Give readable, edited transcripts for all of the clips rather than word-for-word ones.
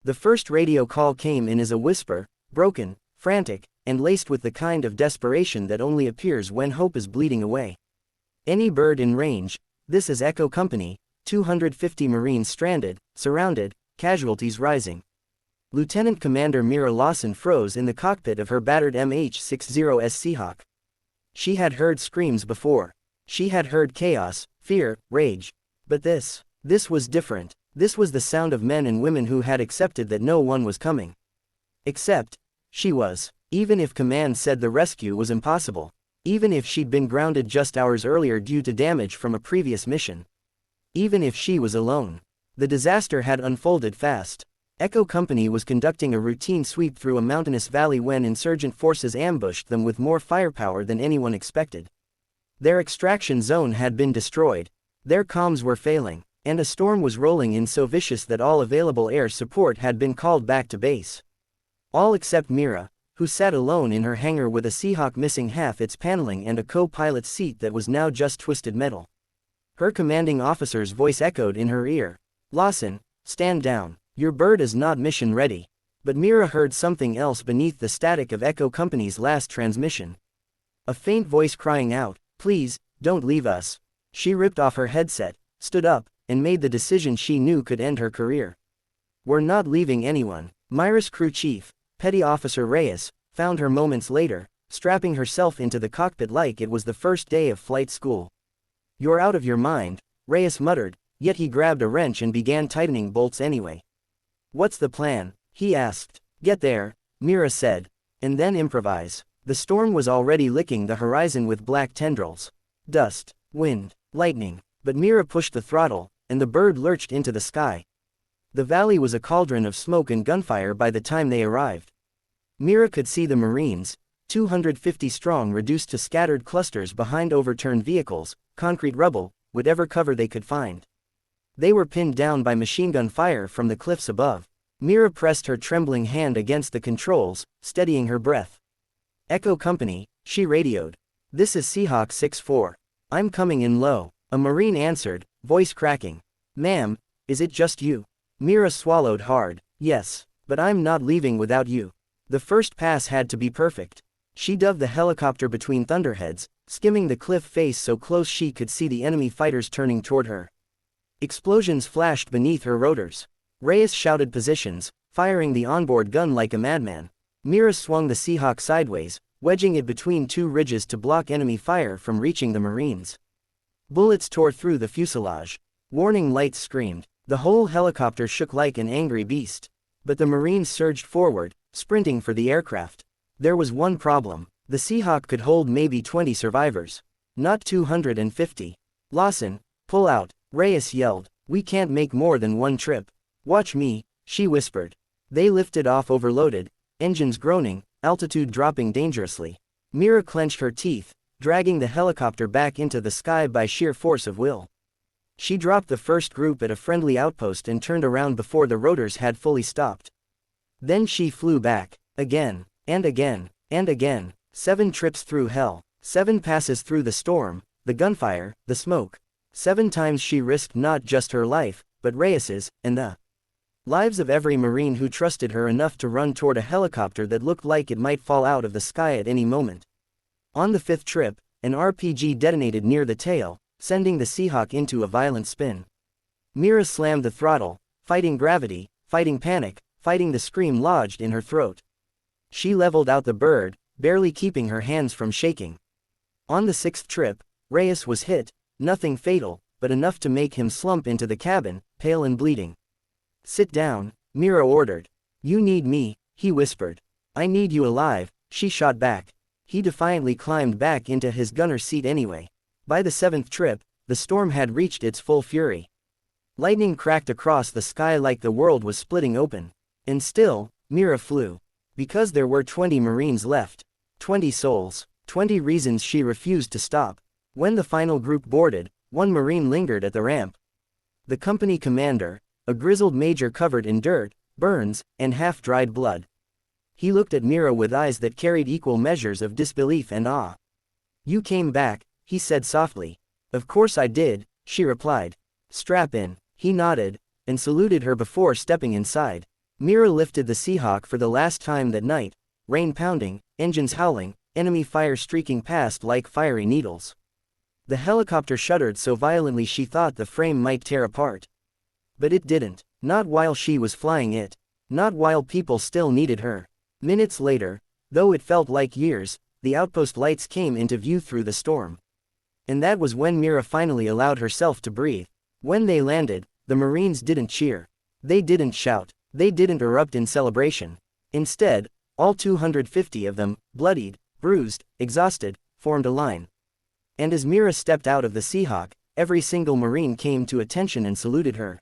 The first radio call came in as a whisper, broken, frantic, and laced with the kind of desperation that only appears when hope is bleeding away. Any bird in range, this is Echo Company, 250 Marines stranded, surrounded, casualties rising. Lieutenant Commander Mira Lawson froze in the cockpit of her battered MH-60S Seahawk. She had heard screams before. She had heard chaos, fear, rage. But this was different. This was the sound of men and women who had accepted that no one was coming. Except, she was. Even if command said the rescue was impossible. Even if she'd been grounded just hours earlier due to damage from a previous mission. Even if she was alone. The disaster had unfolded fast. Echo Company was conducting a routine sweep through a mountainous valley when insurgent forces ambushed them with more firepower than anyone expected. Their extraction zone had been destroyed. Their comms were failing, and a storm was rolling in so vicious that all available air support had been called back to base. All except Mira, who sat alone in her hangar with a Seahawk missing half its paneling and a co-pilot's seat that was now just twisted metal. Her commanding officer's voice echoed in her ear. "Lawson, stand down. Your bird is not mission ready." But Mira heard something else beneath the static of Echo Company's last transmission. A faint voice crying out, "Please, don't leave us." She ripped off her headset, stood up, and made the decision she knew could end her career. "We're not leaving anyone." Mira's crew chief, Petty Officer Reyes, found her moments later, strapping herself into the cockpit like it was the first day of flight school. "You're out of your mind," Reyes muttered, yet he grabbed a wrench and began tightening bolts anyway. "What's the plan?" he asked. "Get there," Mira said, "and then improvise." The storm was already licking the horizon with black tendrils. Dust, wind, lightning. But Mira pushed the throttle, and the bird lurched into the sky. The valley was a cauldron of smoke and gunfire by the time they arrived. Mira could see the Marines, 250 strong, reduced to scattered clusters behind overturned vehicles, concrete rubble, whatever cover they could find. They were pinned down by machine gun fire from the cliffs above. Mira pressed her trembling hand against the controls, steadying her breath. "Echo Company," she radioed. "This is Seahawk 6-4. I'm coming in low." A Marine answered, voice cracking. "Ma'am, is it just you?" Mira swallowed hard. "Yes, but I'm not leaving without you." The first pass had to be perfect. She dove the helicopter between thunderheads, skimming the cliff face so close she could see the enemy fighters turning toward her. Explosions flashed beneath her rotors. Reyes shouted positions, firing the onboard gun like a madman. Mira swung the Seahawk sideways, wedging it between two ridges to block enemy fire from reaching the Marines. Bullets tore through the fuselage. Warning lights screamed. The whole helicopter shook like an angry beast. But the Marines surged forward, sprinting for the aircraft. There was one problem. The Seahawk could hold maybe 20 survivors. Not 250. "Lawson, pull out," Reyes yelled. "We can't make more than one trip." "Watch me," she whispered. They lifted off overloaded, engines groaning, altitude dropping dangerously. Mira clenched her teeth, dragging the helicopter back into the sky by sheer force of will. She dropped the first group at a friendly outpost and turned around before the rotors had fully stopped. Then she flew back, again, and again, and again. 7 trips through hell, 7 passes through the storm, the gunfire, the smoke. 7 times she risked not just her life, but Reyes's, and the lives of every Marine who trusted her enough to run toward a helicopter that looked like it might fall out of the sky at any moment. On the 5th trip, an RPG detonated near the tail, sending the Seahawk into a violent spin. Mira slammed the throttle, fighting gravity, fighting panic, fighting the scream lodged in her throat. She leveled out the bird, barely keeping her hands from shaking. On the 6th trip, Reyes was hit, nothing fatal, but enough to make him slump into the cabin, pale and bleeding. "Sit down," Mira ordered. "You need me," he whispered. "I need you alive," she shot back. He defiantly climbed back into his gunner seat anyway. By the 7th trip, the storm had reached its full fury. Lightning cracked across the sky like the world was splitting open. And still, Mira flew. Because there were 20 Marines left. 20 souls. 20 reasons she refused to stop. When the final group boarded, one Marine lingered at the ramp. The company commander, a grizzled major covered in dirt, burns, and half-dried blood. He looked at Mira with eyes that carried equal measures of disbelief and awe. "You came back," he said softly. "Of course I did," she replied. "Strap in." He nodded, and saluted her before stepping inside. Mira lifted the Seahawk for the last time that night, rain pounding, engines howling, enemy fire streaking past like fiery needles. The helicopter shuddered so violently she thought the frame might tear apart. But it didn't, not while she was flying it. Not while people still needed her. Minutes later, though it felt like years, the outpost lights came into view through the storm. And that was when Mira finally allowed herself to breathe. When they landed, the Marines didn't cheer. They didn't shout. They didn't erupt in celebration. Instead, all 250 of them, bloodied, bruised, exhausted, formed a line. And as Mira stepped out of the Seahawk, every single Marine came to attention and saluted her.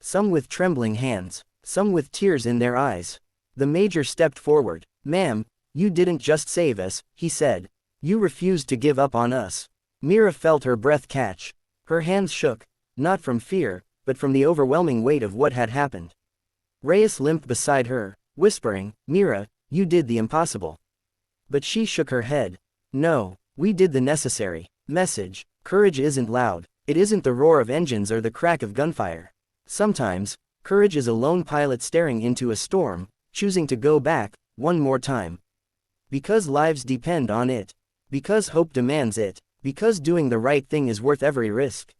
Some with trembling hands, some with tears in their eyes. The Major stepped forward. "Ma'am, you didn't just save us," he said. "You refused to give up on us." Mira felt her breath catch. Her hands shook, not from fear, but from the overwhelming weight of what had happened. Reyes limped beside her, whispering, "Mira, you did the impossible." But she shook her head. "No, we did the necessary." Message: courage isn't loud. It isn't the roar of engines or the crack of gunfire. Sometimes, courage is a lone pilot staring into a storm, choosing to go back, one more time. Because lives depend on it. Because hope demands it. Because doing the right thing is worth every risk.